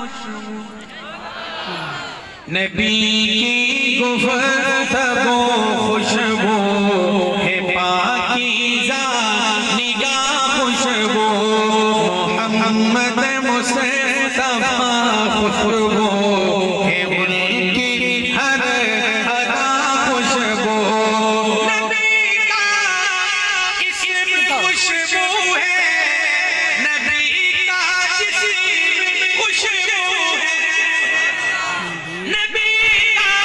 خوشبو نبی کی گفتگو خوشبو ہے پاکیزہ نگاہ خوشبو محمد مصطفیٰ خوشبو ہے ان کی ہر ادا خوشبو نبی کا اسم خوشبو ہے نبی کا جسم خوشبو ہے نبی کا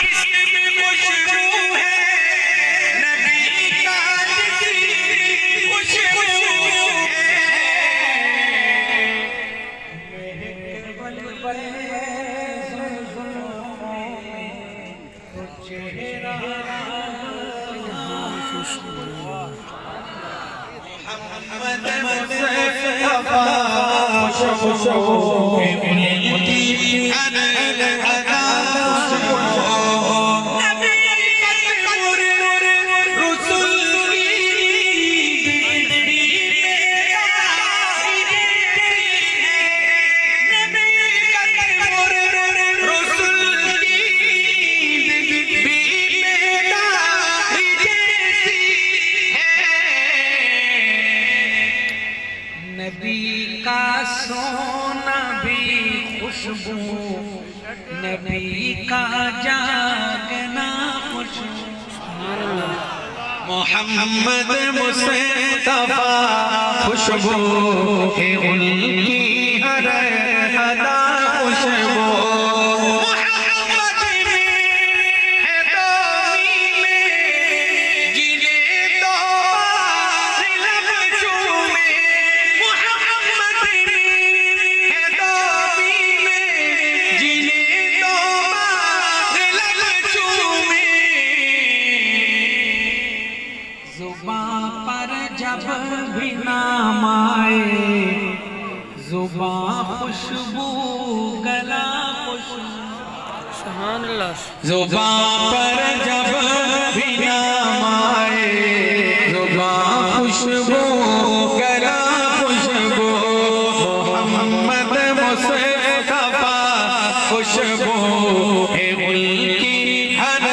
اسم خوشبو ہے نبی کا جسم خوشبو ہے محمد مصطفیٰ خوشبو ہے ان کی ہر ادا خوشبو نبی ختم رسول کی نبی ختم رسول کی نبی کا سونا بھی خوشبو نبی کا جاگنا خوشبو محمد مصطفیٰ خوشبو ہے ان کی ہر ادا خوشبو زباں پر جب بھی نام آئے زباں خوشبو گلا خوشبو سبحان اللہ زباں پر جب بھی نام آئے زباں خوشبو گلا خوشبو محمد مصطفیٰ خوشبو ہے ان کی ہر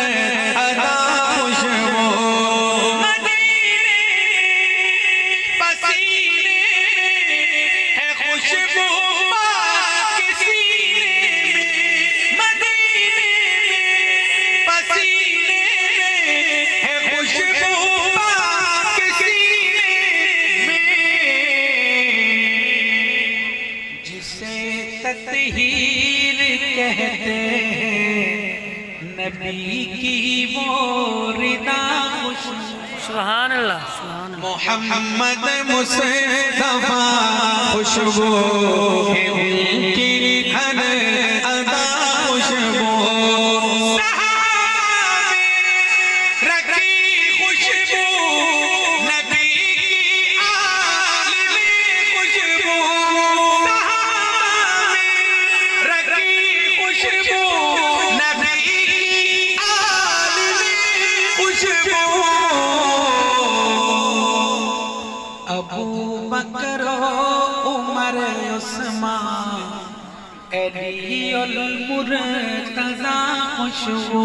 ادا خوشبو تطہیر کہتے ہیں نبی کی وہ ردا خوشبو سبحان اللہ محمد مصطفیٰ خوشبو ہے ان کی ہر ادا خوشبو ابو بکر عمر عثمان علی المرتضیٰ خوشبو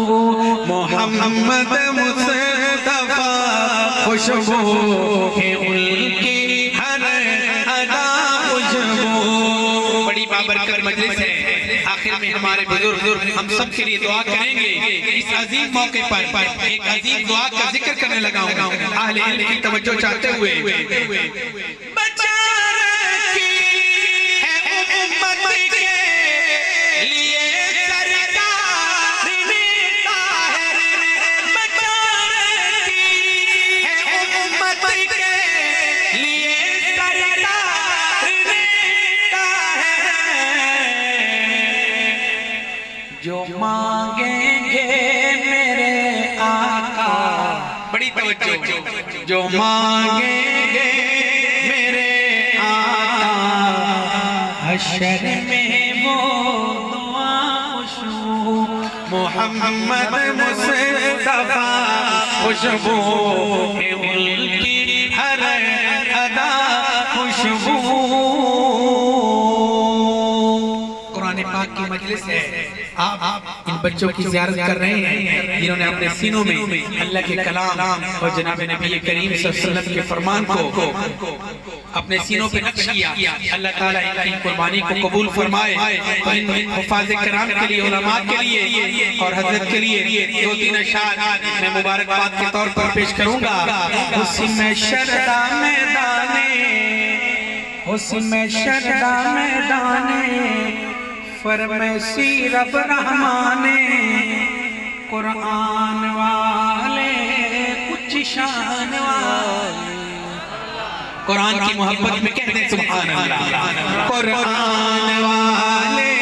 محمد مصطفیٰ خوشبو ہے ان کی ہر ادا خوشبو بڑی بابرکت مجلس ہے آخر میں ہمارے بزرگ ہم سب کے لیے دعا کریں گے اس عظیم موقع پر ایک عظیم دعا کا ذکر کرنے لگا ہوں اہل علم کی توجہ چاہتے ہوئے بچا رکھی ہے امت کے لیے سرکار نے طاہر بچا رکھی ہے امت کے لیے سرکار نے طاہر جو مانگیں گے میرے آقا بڑی توجہ جو مانگیں گے میرے آقا حشر میں وہ دعا خوشبو محمد مصطفیٰ خوشبو ہے ان کی ہر ادا خوشبو پاک کی مجلس ہے، آپ ان بچوں کی زیارت کر رہے ہیں جنہوں نے اپنے سینوں میں اللہ کے کلام اور جناب نبی کریم صلی اللہ علیہ وسلم کے فرمان کو اپنے سینوں پہ نقش کیا۔ اللہ تعالیٰ ان کی قربانی کو قبول فرمائے، اور ان حفاظ کرام کے لیے، علماء کے لیے اور حضرت کے لیے 2-3 اشعار میں مبارکباد کے طور پر پیش کروں گا۔ اسی میں شردہ میدانے، اسی میں شردہ میدانے، فرمیسی رب رحمانے، قرآن والے کچھ شان والے۔ قرآن کی محبت میں کہتے ہیں سبحان اللہ۔ قرآن والے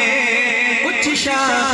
کچھ شان